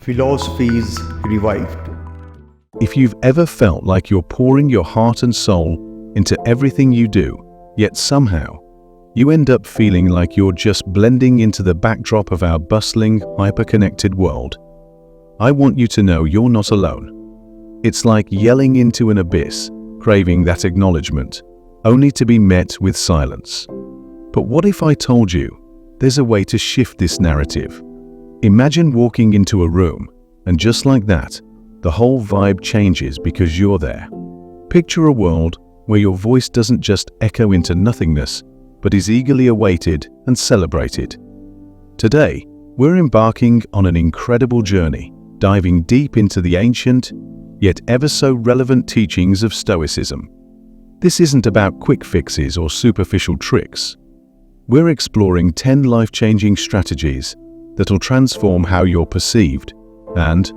Philosophies Revived. If you've ever felt like you're pouring your heart and soul into everything you do, yet somehow you end up feeling like you're just blending into the backdrop of our bustling, hyper-connected world, I want you to know you're not alone. It's like yelling into an abyss, craving that acknowledgement, only to be met with silence. But what if I told you there's a way to shift this narrative? Imagine walking into a room, and just like that, the whole vibe changes because you're there. Picture a world where your voice doesn't just echo into nothingness, but is eagerly awaited and celebrated. Today, we're embarking on an incredible journey, diving deep into the ancient, yet ever so relevant teachings of Stoicism. This isn't about quick fixes or superficial tricks. We're exploring 10 life-changing strategies that'll transform how you're perceived and,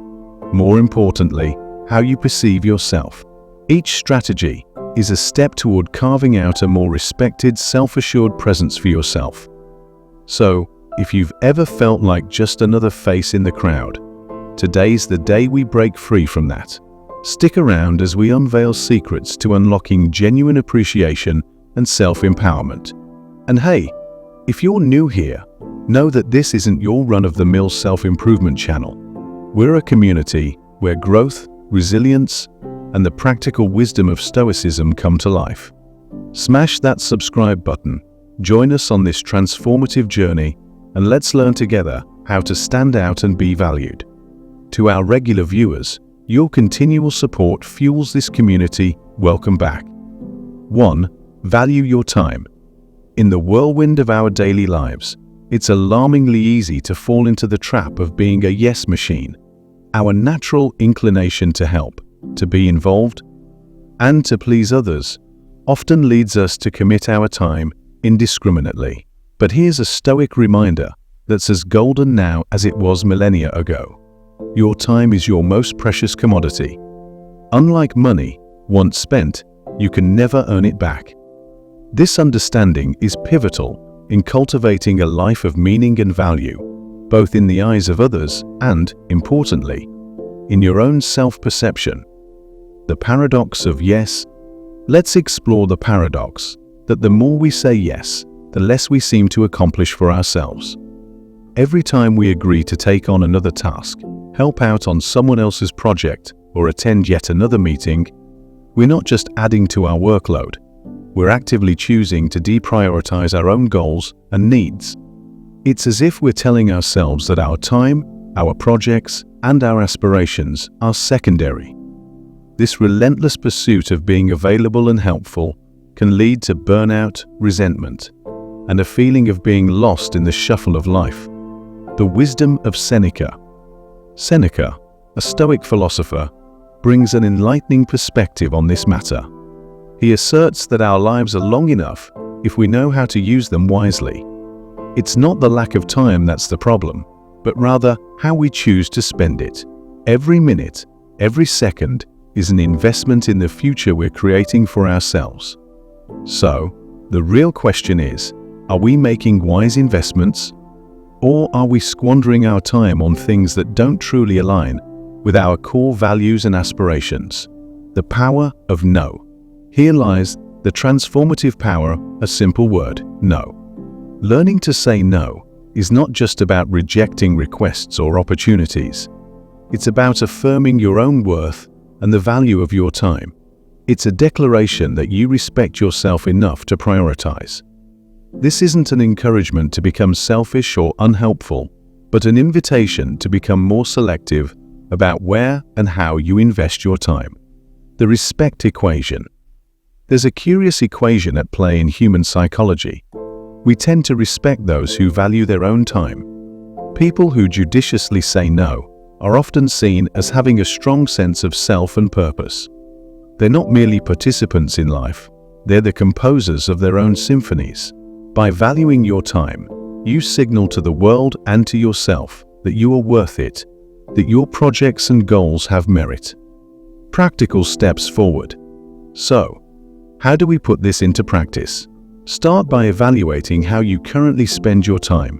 more importantly, how you perceive yourself. Each strategy is a step toward carving out a more respected, self-assured presence for yourself. So, if you've ever felt like just another face in the crowd, today's the day we break free from that. Stick around as we unveil secrets to unlocking genuine appreciation and self-empowerment. And hey, if you're new here, know that this isn't your run-of-the-mill self-improvement channel. We're a community where growth, resilience, and the practical wisdom of Stoicism come to life. Smash that subscribe button, join us on this transformative journey, and let's learn together how to stand out and be valued. To our regular viewers, your continual support fuels this community. Welcome back. 1. Value your time. In the whirlwind of our daily lives, it's alarmingly easy to fall into the trap of being a yes machine. Our natural inclination to help, to be involved, and to please others often leads us to commit our time indiscriminately. But here's a Stoic reminder that's as golden now as it was millennia ago. Your time is your most precious commodity. Unlike money, once spent, you can never earn it back. This understanding is pivotal in cultivating a life of meaning and value, both in the eyes of others and, importantly, in your own self-perception. The paradox of yes. Let's explore the paradox that the more we say yes, the less we seem to accomplish for ourselves. Every time we agree to take on another task, help out on someone else's project, or attend yet another meeting, we're not just adding to our workload. We're actively choosing to deprioritize our own goals and needs. It's as if we're telling ourselves that our time, our projects, and our aspirations are secondary. This relentless pursuit of being available and helpful can lead to burnout, resentment, and a feeling of being lost in the shuffle of life. The wisdom of Seneca. Seneca, a Stoic philosopher, brings an enlightening perspective on this matter. He asserts that our lives are long enough if we know how to use them wisely. It's not the lack of time that's the problem, but rather how we choose to spend it. Every minute, every second is an investment in the future we're creating for ourselves. So, the real question is, are we making wise investments? Or are we squandering our time on things that don't truly align with our core values and aspirations? The power of no. Here lies the transformative power, a simple word, no. Learning to say no is not just about rejecting requests or opportunities. It's about affirming your own worth and the value of your time. It's a declaration that you respect yourself enough to prioritize. This isn't an encouragement to become selfish or unhelpful, but an invitation to become more selective about where and how you invest your time. The respect equation. There's a curious equation at play in human psychology. We tend to respect those who value their own time. People who judiciously say no are often seen as having a strong sense of self and purpose. They're not merely participants in life, they're the composers of their own symphonies. By valuing your time, you signal to the world and to yourself that you are worth it, that your projects and goals have merit. Practical steps forward. So, how do we put this into practice? Start by evaluating how you currently spend your time,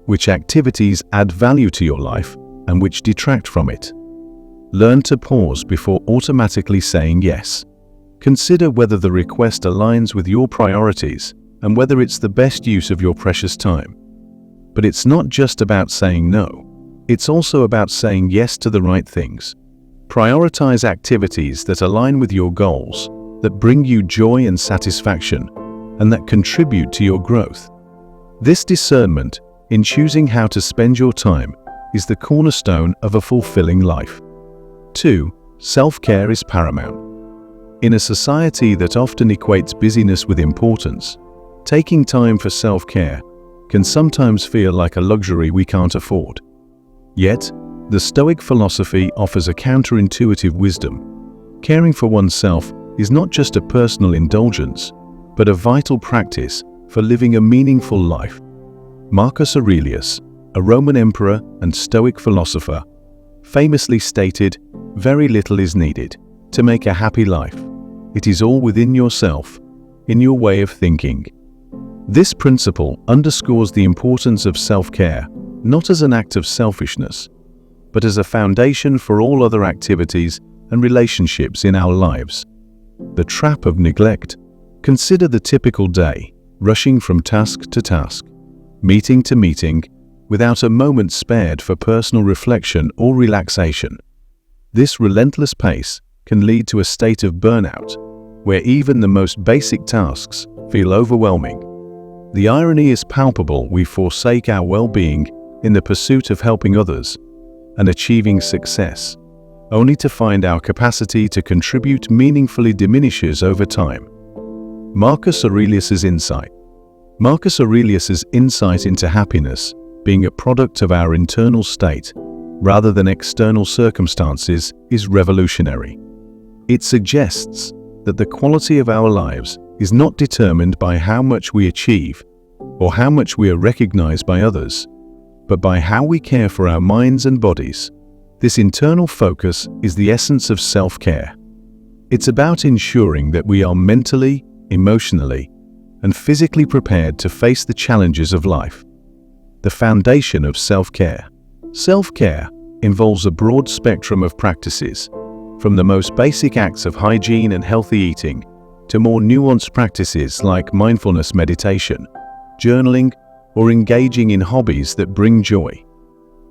which activities add value to your life, and which detract from it. Learn to pause before automatically saying yes. Consider whether the request aligns with your priorities and whether it's the best use of your precious time. But it's not just about saying no. It's also about saying yes to the right things. Prioritize activities that align with your goals, that bring you joy and satisfaction, and that contribute to your growth. This discernment in choosing how to spend your time is the cornerstone of a fulfilling life. 2. Self-care is paramount. In a society that often equates busyness with importance, taking time for self-care can sometimes feel like a luxury we can't afford. Yet, the Stoic philosophy offers a counterintuitive wisdom. Caring for oneself is not just a personal indulgence, but a vital practice for living a meaningful life. Marcus Aurelius, a Roman emperor and Stoic philosopher, famously stated, "Very little is needed to make a happy life. It is all within yourself, in your way of thinking." This principle underscores the importance of self-care, not as an act of selfishness, but as a foundation for all other activities and relationships in our lives. The trap of neglect. Consider the typical day, rushing from task to task, meeting to meeting, without a moment spared for personal reflection or relaxation. This relentless pace can lead to a state of burnout, where even the most basic tasks feel overwhelming. The irony is palpable. We forsake our well-being in the pursuit of helping others and achieving success, only to find our capacity to contribute meaningfully diminishes over time. Marcus Aurelius's insight. Marcus Aurelius's insight into happiness being a product of our internal state rather than external circumstances is revolutionary. It suggests that the quality of our lives is not determined by how much we achieve or how much we are recognized by others, but by how we care for our minds and bodies. This internal focus is the essence of self-care. It's about ensuring that we are mentally, emotionally, and physically prepared to face the challenges of life. The foundation of self-care. Self-care involves a broad spectrum of practices, from the most basic acts of hygiene and healthy eating to more nuanced practices like mindfulness meditation, journaling, or engaging in hobbies that bring joy.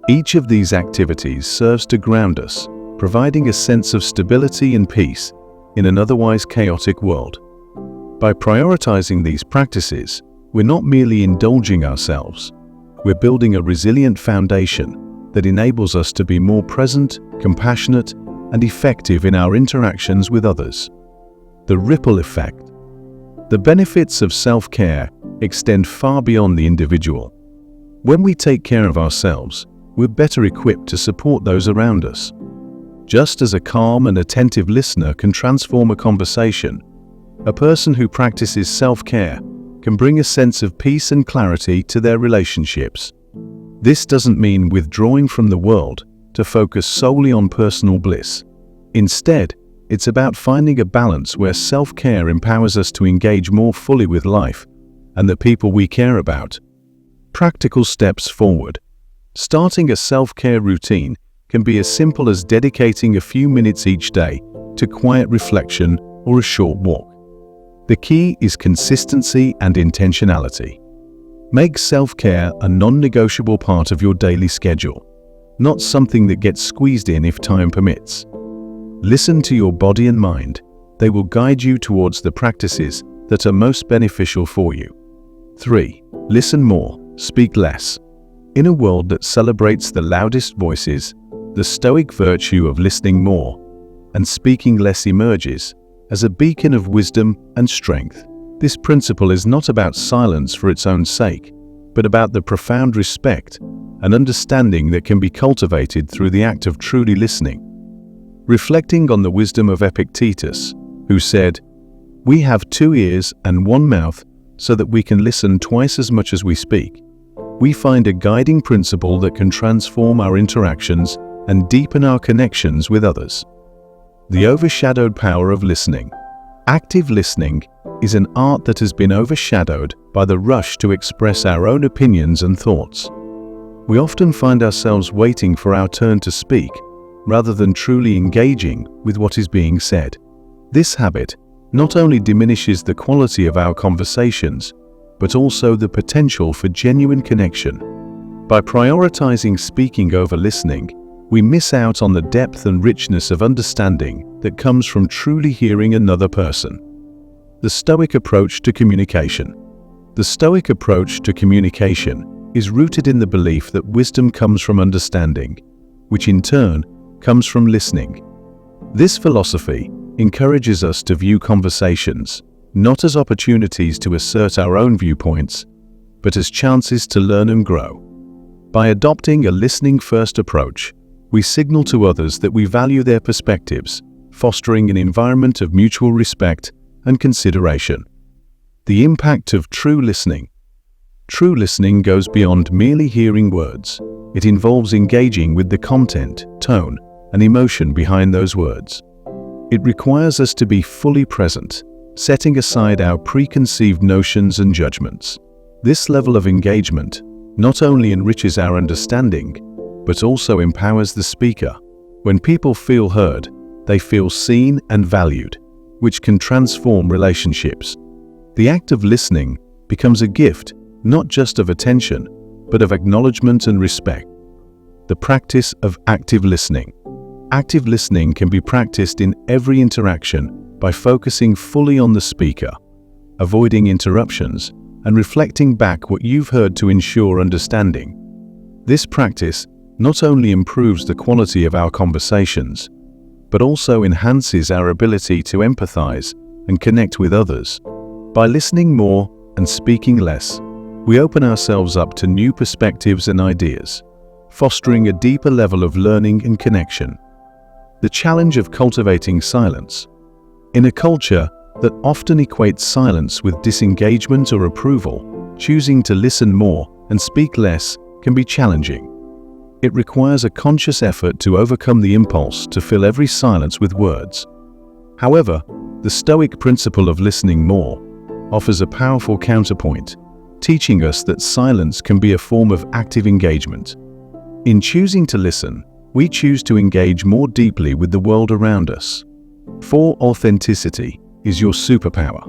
Each of these activities serves to ground us, providing a sense of stability and peace in an otherwise chaotic world. By prioritizing these practices, we're not merely indulging ourselves, we're building a resilient foundation that enables us to be more present, compassionate, and effective in our interactions with others. The ripple effect. The benefits of self-care extend far beyond the individual. When we take care of ourselves, we're better equipped to support those around us. Just as a calm and attentive listener can transform a conversation, a person who practices self-care can bring a sense of peace and clarity to their relationships. This doesn't mean withdrawing from the world to focus solely on personal bliss. Instead, it's about finding a balance where self-care empowers us to engage more fully with life and the people we care about. Practical steps forward. Starting a self-care routine can be as simple as dedicating a few minutes each day to quiet reflection or a short walk. The key is consistency and intentionality. Make self-care a non-negotiable part of your daily schedule, not something that gets squeezed in if time permits. Listen to your body and mind. They will guide you towards the practices that are most beneficial for you. 3. Listen more, speak less. In a world that celebrates the loudest voices, the Stoic virtue of listening more and speaking less emerges as a beacon of wisdom and strength. This principle is not about silence for its own sake, but about the profound respect and understanding that can be cultivated through the act of truly listening. Reflecting on the wisdom of Epictetus, who said, "We have 2 ears and 1 mouth so that we can listen twice as much as we speak," we find a guiding principle that can transform our interactions and deepen our connections with others. The overshadowed power of listening. Active listening is an art that has been overshadowed by the rush to express our own opinions and thoughts. we often find ourselves waiting for our turn to speak, rather than truly engaging with what is being said. This habit not only diminishes the quality of our conversations, but also the potential for genuine connection. By prioritizing speaking over listening, we miss out on the depth and richness of understanding that comes from truly hearing another person. The Stoic approach to communication. The Stoic approach to communication is rooted in the belief that wisdom comes from understanding, which in turn comes from listening. This philosophy encourages us to view conversations not as opportunities to assert our own viewpoints, but as chances to learn and grow. By adopting a listening-first approach, we signal to others that we value their perspectives, fostering an environment of mutual respect and consideration. The impact of true listening. True listening goes beyond merely hearing words. It involves engaging with the content, tone, and emotion behind those words. It requires us to be fully present, setting aside our preconceived notions and judgments. This level of engagement not only enriches our understanding, but also empowers the speaker. When people feel heard, they feel seen and valued, which can transform relationships. The act of listening becomes a gift, not just of attention, but of acknowledgement and respect. The practice of active listening. Active listening can be practiced in every interaction by focusing fully on the speaker, avoiding interruptions, and reflecting back what you've heard to ensure understanding. This practice not only improves the quality of our conversations, but also enhances our ability to empathize and connect with others. By listening more and speaking less, we open ourselves up to new perspectives and ideas, fostering a deeper level of learning and connection. The challenge of cultivating silence. In a culture that often equates silence with disengagement or approval, choosing to listen more and speak less can be challenging. It requires a conscious effort to overcome the impulse to fill every silence with words. However, the Stoic principle of listening more offers a powerful counterpoint, teaching us that silence can be a form of active engagement. In choosing to listen, we choose to engage more deeply with the world around us. For authenticity is your superpower.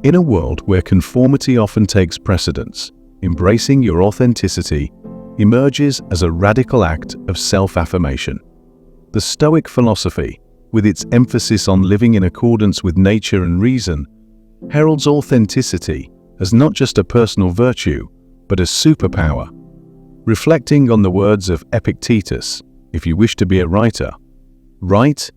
In a world where conformity often takes precedence, embracing your authenticity emerges as a radical act of self-affirmation. The Stoic philosophy, with its emphasis on living in accordance with nature and reason, heralds authenticity as not just a personal virtue, but a superpower. Reflecting on the words of Epictetus, if you wish to be a writer, write,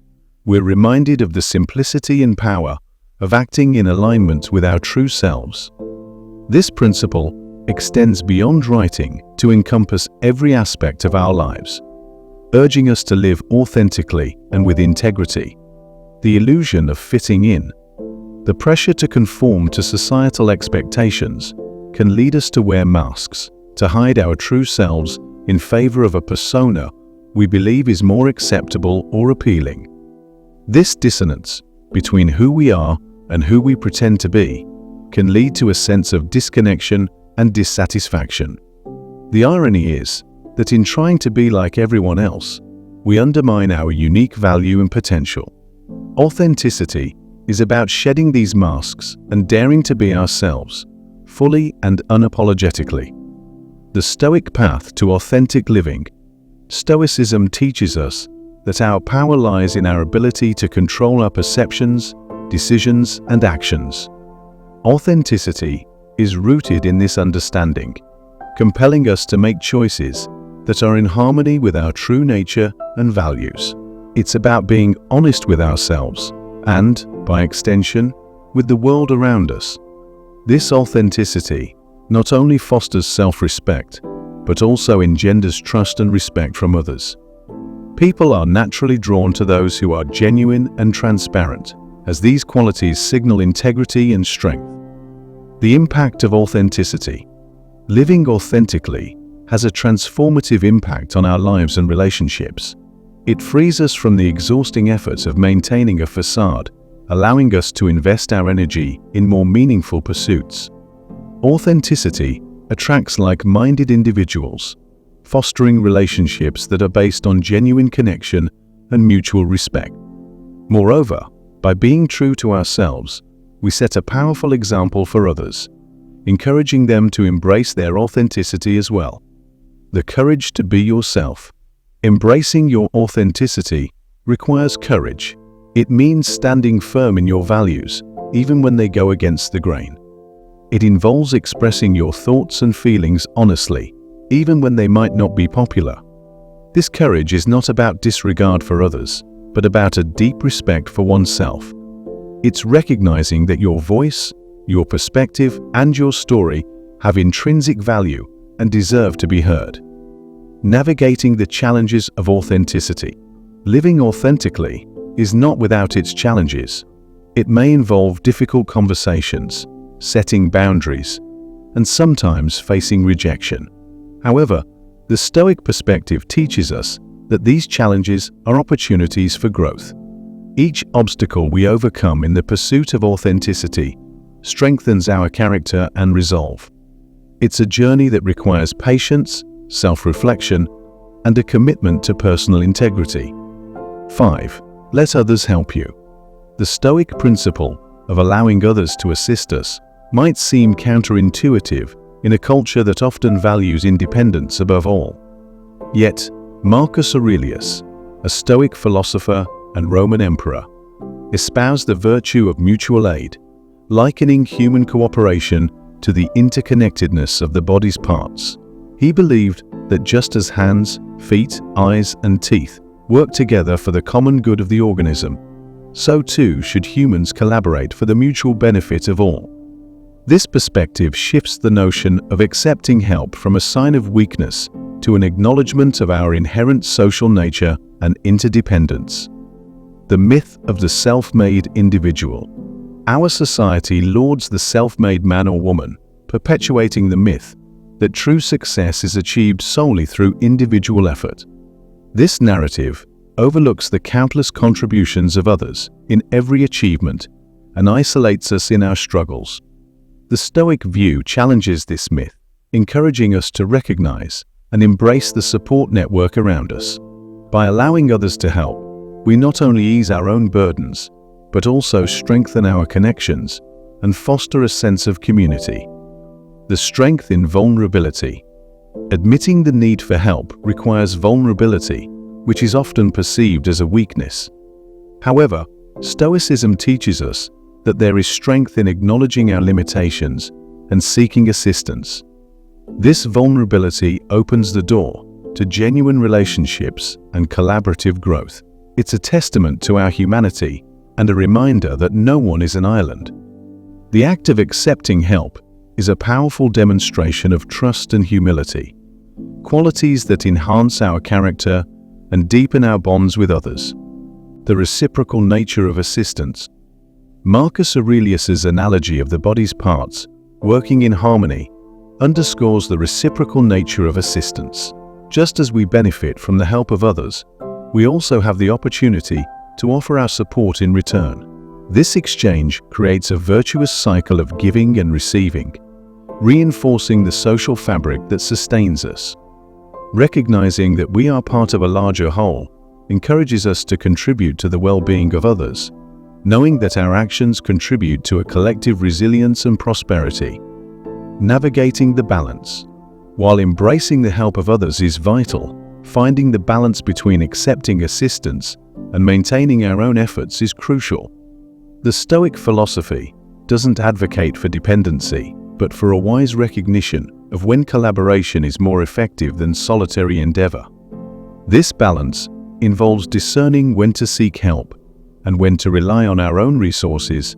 we're reminded of the simplicity and power of acting in alignment with our true selves. This principle extends beyond writing to encompass every aspect of our lives, urging us to live authentically and with integrity. The illusion of fitting in, the pressure to conform to societal expectations, can lead us to wear masks, to hide our true selves in favor of a persona we believe is more acceptable or appealing. This dissonance between who we are and who we pretend to be can lead to a sense of disconnection and dissatisfaction. The irony is that in trying to be like everyone else, we undermine our unique value and potential. Authenticity is about shedding these masks and daring to be ourselves, fully and unapologetically. The Stoic path to authentic living. Stoicism teaches us that our power lies in our ability to control our perceptions, decisions, and actions. Authenticity is rooted in this understanding, compelling us to make choices that are in harmony with our true nature and values. It's about being honest with ourselves and, by extension, with the world around us. This authenticity not only fosters self-respect, but also engenders trust and respect from others. People are naturally drawn to those who are genuine and transparent, as these qualities signal integrity and strength. The impact of authenticity. Living authentically has a transformative impact on our lives and relationships. It frees us from the exhausting efforts of maintaining a facade, allowing us to invest our energy in more meaningful pursuits. Authenticity attracts like-minded individuals, fostering relationships that are based on genuine connection and mutual respect. Moreover, by being true to ourselves, we set a powerful example for others, encouraging them to embrace their authenticity as well. The courage to be yourself. Embracing your authenticity requires courage. It means standing firm in your values, even when they go against the grain. It involves expressing your thoughts and feelings honestly, even when they might not be popular. This courage is not about disregard for others, but about a deep respect for oneself. It's recognizing that your voice, your perspective, and your story have intrinsic value and deserve to be heard. Navigating the challenges of authenticity. Living authentically is not without its challenges. It may involve difficult conversations, setting boundaries, and sometimes facing rejection. However, the Stoic perspective teaches us that these challenges are opportunities for growth. Each obstacle we overcome in the pursuit of authenticity strengthens our character and resolve. It's a journey that requires patience, self-reflection, and a commitment to personal integrity. 5. Let others help you. The Stoic principle of allowing others to assist us might seem counterintuitive in a culture that often values independence above all. Yet, Marcus Aurelius, a Stoic philosopher and Roman emperor, espoused the virtue of mutual aid, likening human cooperation to the interconnectedness of the body's parts. He believed that just as hands, feet, eyes, and teeth work together for the common good of the organism, so too should humans collaborate for the mutual benefit of all. This perspective shifts the notion of accepting help from a sign of weakness to an acknowledgement of our inherent social nature and interdependence. The myth of the self-made individual. Our society lauds the self-made man or woman, perpetuating the myth that true success is achieved solely through individual effort. This narrative overlooks the countless contributions of others in every achievement and isolates us in our struggles. The Stoic view challenges this myth, encouraging us to recognize and embrace the support network around us. By allowing others to help, we not only ease our own burdens, but also strengthen our connections and foster a sense of community. The strength in vulnerability. Admitting the need for help requires vulnerability, which is often perceived as a weakness. However, Stoicism teaches us that there is strength in acknowledging our limitations and seeking assistance. This vulnerability opens the door to genuine relationships and collaborative growth. It's a testament to our humanity and a reminder that no one is an island. The act of accepting help is a powerful demonstration of trust and humility, qualities that enhance our character and deepen our bonds with others. The reciprocal nature of assistance. Marcus Aurelius's analogy of the body's parts working in harmony underscores the reciprocal nature of assistance. Just as we benefit from the help of others, we also have the opportunity to offer our support in return. This exchange creates a virtuous cycle of giving and receiving, reinforcing the social fabric that sustains us. Recognizing that we are part of a larger whole encourages us to contribute to the well-being of others, knowing that our actions contribute to a collective resilience and prosperity. Navigating the balance. While embracing the help of others is vital, finding the balance between accepting assistance and maintaining our own efforts is crucial. The Stoic philosophy doesn't advocate for dependency, but for a wise recognition of when collaboration is more effective than solitary endeavor. This balance involves discerning when to seek help and when to rely on our own resources,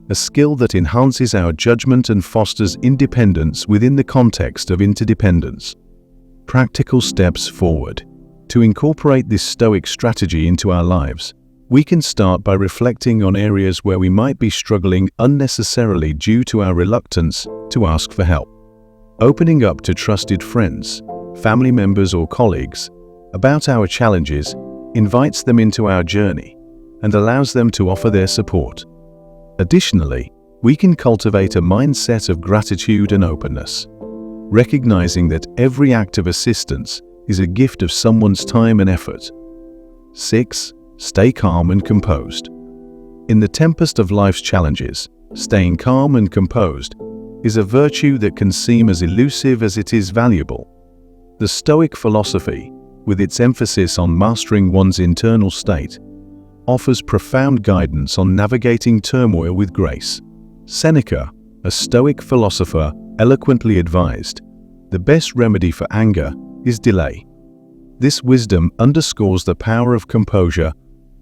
a skill that enhances our judgment and fosters independence within the context of interdependence. Practical steps forward. To incorporate this Stoic strategy into our lives, we can start by reflecting on areas where we might be struggling unnecessarily due to our reluctance to ask for help. Opening up to trusted friends, family members, or colleagues about our challenges invites them into our journey and allows them to offer their support. Additionally, we can cultivate a mindset of gratitude and openness, recognizing that every act of assistance is a gift of someone's time and effort. 6. Stay calm and composed. In the tempest of life's challenges, staying calm and composed is a virtue that can seem as elusive as it is valuable. The Stoic philosophy, with its emphasis on mastering one's internal state, offers profound guidance on navigating turmoil with grace. Seneca, a Stoic philosopher, eloquently advised, "The best remedy for anger is delay." This wisdom underscores the power of composure,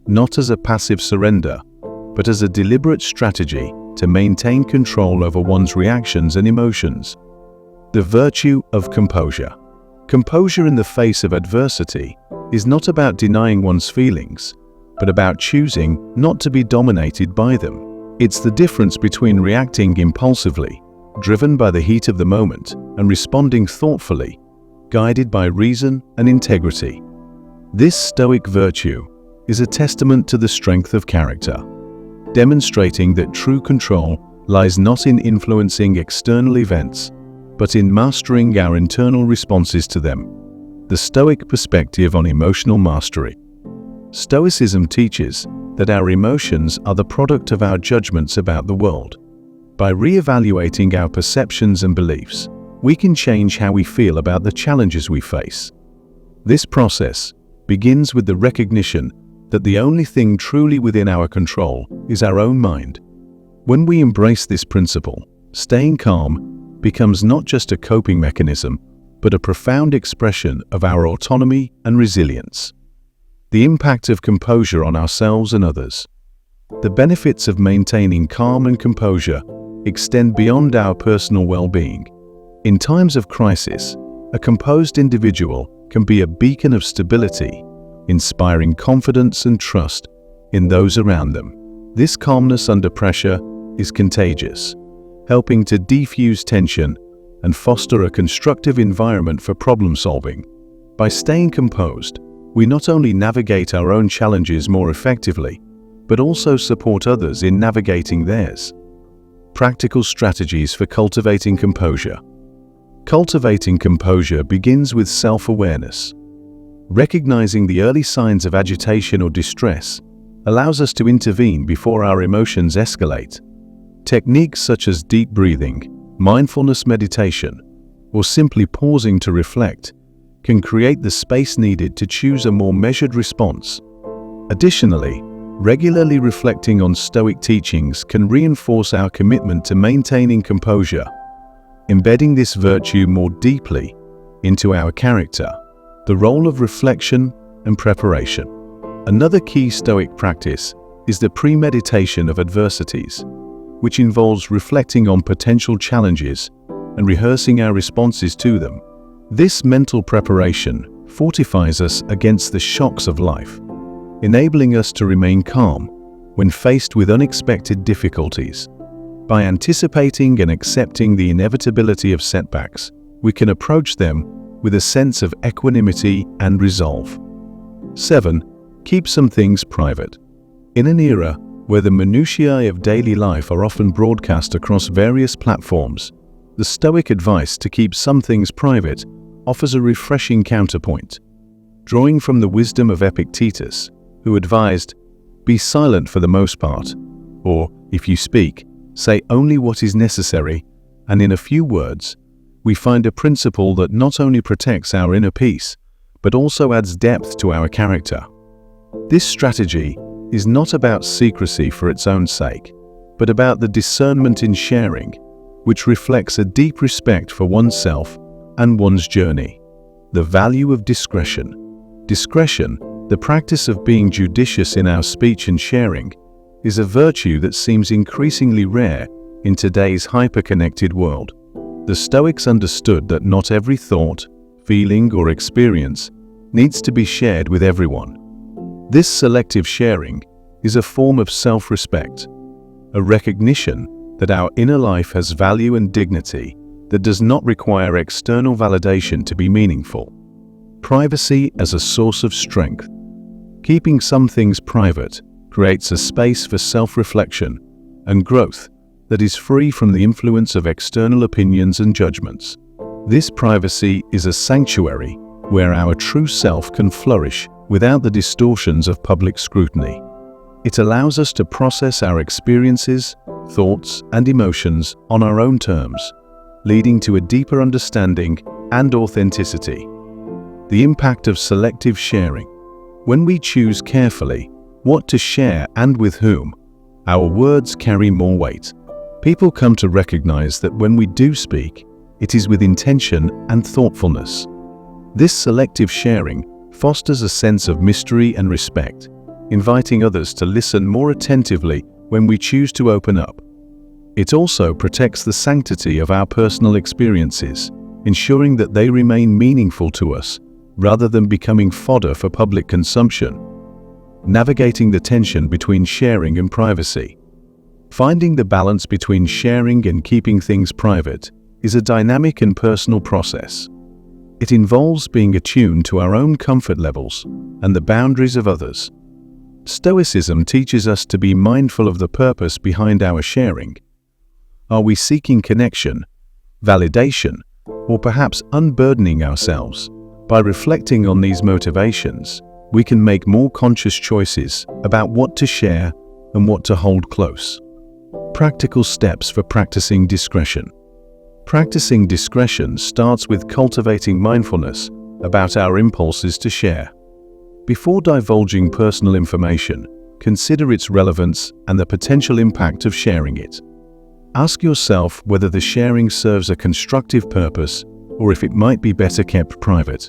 not as a passive surrender, but as a deliberate strategy to maintain control over one's reactions and emotions. The virtue of composure. Composure in the face of adversity is not about denying one's feelings, but about choosing not to be dominated by them. It's the difference between reacting impulsively, driven by the heat of the moment, and responding thoughtfully, guided by reason and integrity. This Stoic virtue is a testament to the strength of character, demonstrating that true control lies not in influencing external events, but in mastering our internal responses to them. The Stoic perspective on emotional mastery. Stoicism teaches that our emotions are the product of our judgments about the world. By re-evaluating our perceptions and beliefs, we can change how we feel about the challenges we face. This process begins with the recognition that the only thing truly within our control is our own mind. When we embrace this principle, staying calm becomes not just a coping mechanism, but a profound expression of our autonomy and resilience. The impact of composure on ourselves and others. The benefits of maintaining calm and composure extend beyond our personal well-being. In times of crisis, a composed individual can be a beacon of stability, inspiring confidence and trust in those around them. This calmness under pressure is contagious, helping to defuse tension and foster a constructive environment for problem-solving. By staying composed, we not only navigate our own challenges more effectively, but also support others in navigating theirs. Practical strategies for cultivating composure. Cultivating composure begins with self-awareness. Recognizing the early signs of agitation or distress allows us to intervene before our emotions escalate. Techniques such as deep breathing, mindfulness meditation, or simply pausing to reflect can create the space needed to choose a more measured response. Additionally, regularly reflecting on Stoic teachings can reinforce our commitment to maintaining composure, embedding this virtue more deeply into our character. The role of reflection and preparation. Another key Stoic practice is the premeditation of adversities, which involves reflecting on potential challenges and rehearsing our responses to them. This mental preparation fortifies us against the shocks of life, enabling us to remain calm when faced with unexpected difficulties. By anticipating and accepting the inevitability of setbacks, we can approach them with a sense of equanimity and resolve. 7. Keep some things private. In an era where the minutiae of daily life are often broadcast across various platforms, the Stoic advice to keep some things private offers a refreshing counterpoint. Drawing from the wisdom of Epictetus, who advised, "Be silent for the most part," or, if you speak, say only what is necessary, and in a few words, we find a principle that not only protects our inner peace, but also adds depth to our character. This strategy is not about secrecy for its own sake, but about the discernment in sharing, which reflects a deep respect for oneself and one's journey. The value of discretion. Discretion, the practice of being judicious in our speech and sharing, is a virtue that seems increasingly rare in today's hyper-connected world. The Stoics understood that not every thought, feeling, or experience needs to be shared with everyone. This selective sharing is a form of self-respect, a recognition that our inner life has value and dignity that does not require external validation to be meaningful. Privacy as a source of strength. Keeping some things private creates a space for self-reflection and growth that is free from the influence of external opinions and judgments. This privacy is a sanctuary where our true self can flourish without the distortions of public scrutiny. It allows us to process our experiences, thoughts, and emotions on our own terms, leading to a deeper understanding and authenticity. The impact of selective sharing. When we choose carefully what to share and with whom, our words carry more weight. People come to recognize that when we do speak, it is with intention and thoughtfulness. This selective sharing fosters a sense of mystery and respect, inviting others to listen more attentively when we choose to open up. It also protects the sanctity of our personal experiences, ensuring that they remain meaningful to us rather than becoming fodder for public consumption. Navigating the tension between sharing and privacy. Finding the balance between sharing and keeping things private is a dynamic and personal process. It involves being attuned to our own comfort levels and the boundaries of others. Stoicism teaches us to be mindful of the purpose behind our sharing. Are we seeking connection, validation, or perhaps unburdening ourselves? By reflecting on these motivations, we can make more conscious choices about what to share and what to hold close. Practical steps for practicing discretion. Practicing discretion starts with cultivating mindfulness about our impulses to share. Before divulging personal information, consider its relevance and the potential impact of sharing it. Ask yourself whether the sharing serves a constructive purpose or if it might be better kept private.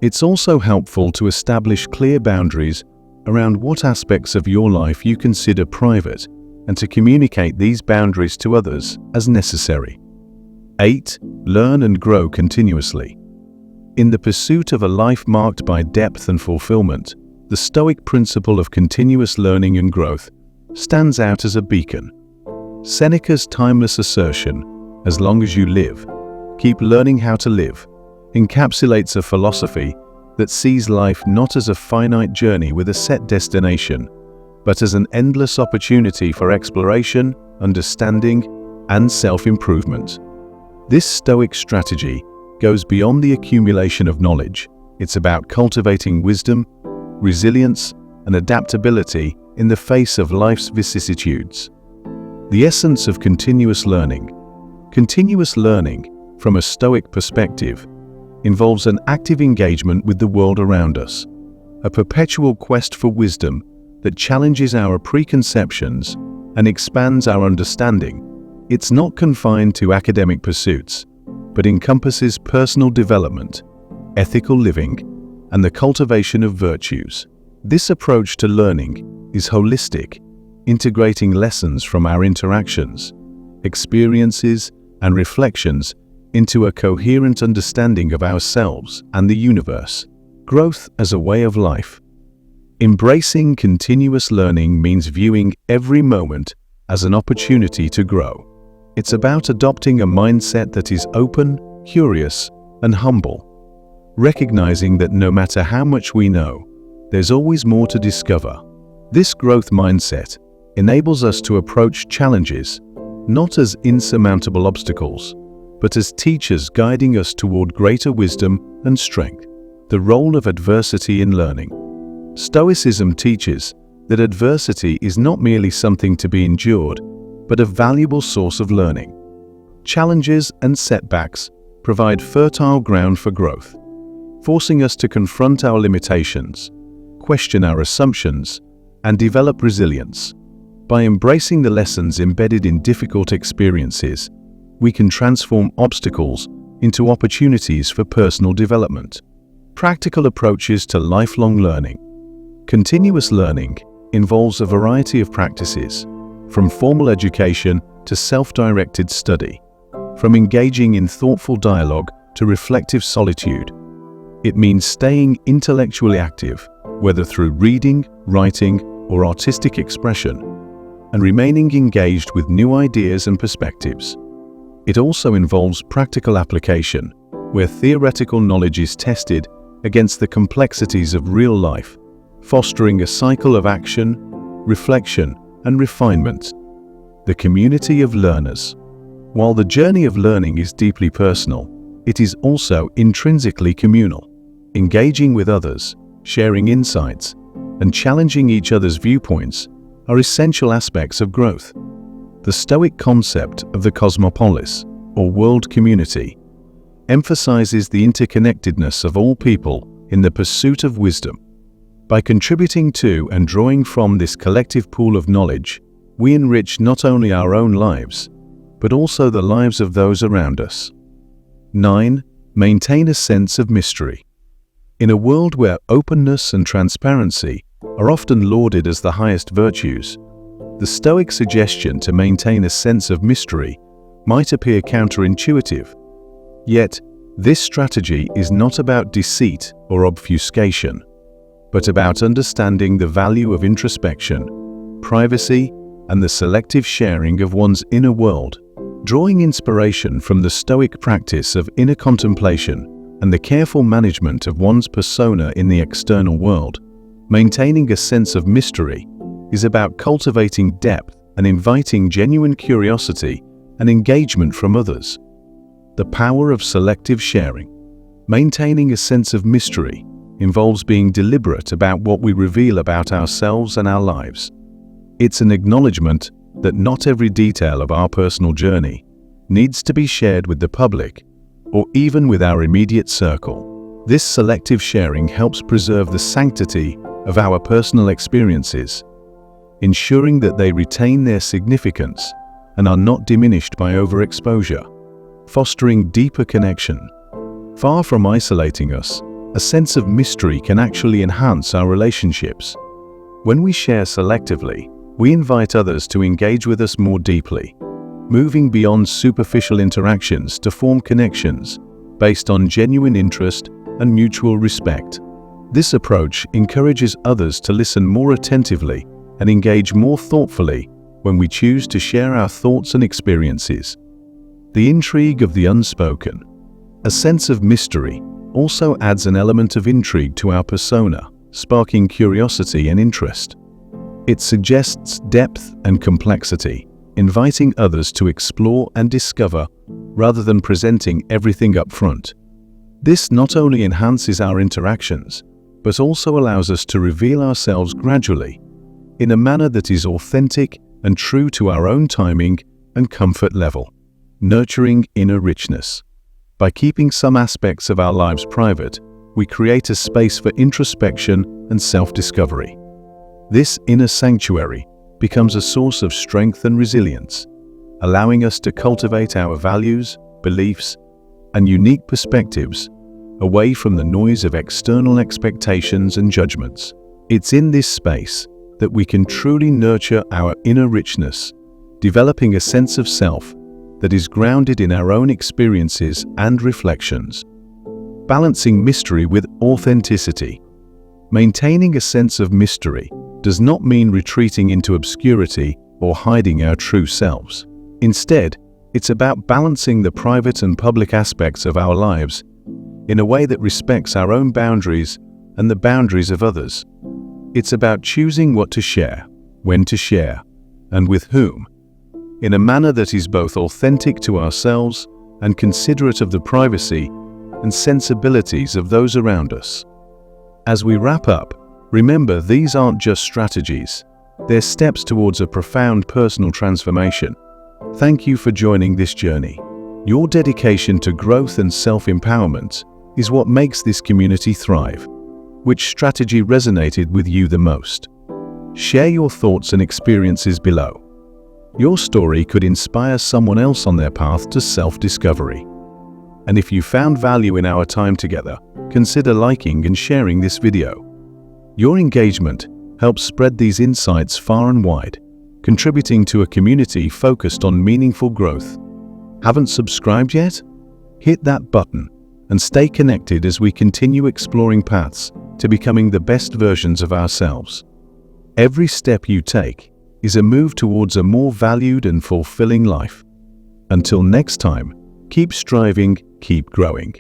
It's also helpful to establish clear boundaries around what aspects of your life you consider private and to communicate these boundaries to others as necessary. 8. Learn and grow continuously. In the pursuit of a life marked by depth and fulfillment, the Stoic principle of continuous learning and growth stands out as a beacon. Seneca's timeless assertion, "As long as you live, keep learning how to live," encapsulates a philosophy that sees life not as a finite journey with a set destination, but as an endless opportunity for exploration, understanding, and self-improvement. This Stoic strategy goes beyond the accumulation of knowledge. It's about cultivating wisdom, resilience, and adaptability in the face of life's vicissitudes. The essence of continuous learning. Continuous learning, from a Stoic perspective, involves an active engagement with the world around us, a perpetual quest for wisdom that challenges our preconceptions and expands our understanding. It's not confined to academic pursuits, but encompasses personal development, ethical living, and the cultivation of virtues. This approach to learning is holistic, integrating lessons from our interactions, experiences, and reflections into a coherent understanding of ourselves and the universe. Growth as a way of life. Embracing continuous learning means viewing every moment as an opportunity to grow. It's about adopting a mindset that is open, curious, and humble, recognizing that no matter how much we know, there's always more to discover. This growth mindset enables us to approach challenges not as insurmountable obstacles, but as teachers guiding us toward greater wisdom and strength. The role of adversity in learning. Stoicism teaches that adversity is not merely something to be endured, but a valuable source of learning. Challenges and setbacks provide fertile ground for growth, forcing us to confront our limitations, question our assumptions, and develop resilience. By embracing the lessons embedded in difficult experiences, we can transform obstacles into opportunities for personal development. Practical approaches to lifelong learning. Continuous learning involves a variety of practices, from formal education to self-directed study, from engaging in thoughtful dialogue to reflective solitude. It means staying intellectually active, whether through reading, writing, or artistic expression, and remaining engaged with new ideas and perspectives. It also involves practical application, where theoretical knowledge is tested against the complexities of real life, fostering a cycle of action, reflection, and refinement. The community of learners. While the journey of learning is deeply personal, it is also intrinsically communal. engaging with others, sharing insights, and challenging each other's viewpoints are essential aspects of growth. The Stoic concept of the cosmopolis, or world community, emphasizes the interconnectedness of all people in the pursuit of wisdom. By contributing to and drawing from this collective pool of knowledge, we enrich not only our own lives, but also the lives of those around us. 9. Maintain a sense of mystery. In a world where openness and transparency are often lauded as the highest virtues, the Stoic suggestion to maintain a sense of mystery might appear counterintuitive. Yet, this strategy is not about deceit or obfuscation, but about understanding the value of introspection, privacy, and the selective sharing of one's inner world. Drawing inspiration from the Stoic practice of inner contemplation and the careful management of one's persona in the external world, maintaining a sense of mystery is about cultivating depth and inviting genuine curiosity and engagement from others. The power of selective sharing. Maintaining a sense of mystery involves being deliberate about what we reveal about ourselves and our lives. It's an acknowledgement that not every detail of our personal journey needs to be shared with the public or even with our immediate circle. This selective sharing helps preserve the sanctity of our personal experiences, ensuring that they retain their significance and are not diminished by overexposure, fostering deeper connection. Far from isolating us, a sense of mystery can actually enhance our relationships. When we share selectively, we invite others to engage with us more deeply, moving beyond superficial interactions to form connections based on genuine interest and mutual respect. This approach encourages others to listen more attentively and engage more thoughtfully when we choose to share our thoughts and experiences. The intrigue of the unspoken. A sense of mystery also adds an element of intrigue to our persona, sparking curiosity and interest. It suggests depth and complexity, inviting others to explore and discover rather than presenting everything up front. This not only enhances our interactions, but also allows us to reveal ourselves gradually, in a manner that is authentic and true to our own timing and comfort level. Nurturing inner richness. By keeping some aspects of our lives private, we create a space for introspection and self-discovery. This inner sanctuary becomes a source of strength and resilience, allowing us to cultivate our values, beliefs, and unique perspectives away from the noise of external expectations and judgments. It's in this space that we can truly nurture our inner richness, developing a sense of self that is grounded in our own experiences and reflections. Balancing mystery with authenticity. Maintaining a sense of mystery does not mean retreating into obscurity or hiding our true selves. Instead, it's about balancing the private and public aspects of our lives in a way that respects our own boundaries and the boundaries of others. It's about choosing what to share, when to share, and with whom, in a manner that is both authentic to ourselves and considerate of the privacy and sensibilities of those around us. As we wrap up, remember these aren't just strategies, they're steps towards a profound personal transformation. Thank you for joining this journey. Your dedication to growth and self-empowerment is what makes this community thrive. Which strategy resonated with you the most? Share your thoughts and experiences below. Your story could inspire someone else on their path to self-discovery. And if you found value in our time together, consider liking and sharing this video. Your engagement helps spread these insights far and wide, contributing to a community focused on meaningful growth. Haven't subscribed yet? Hit that button and stay connected as we continue exploring paths to becoming the best versions of ourselves. Every step you take is a move towards a more valued and fulfilling life. Until next time, keep striving, keep growing.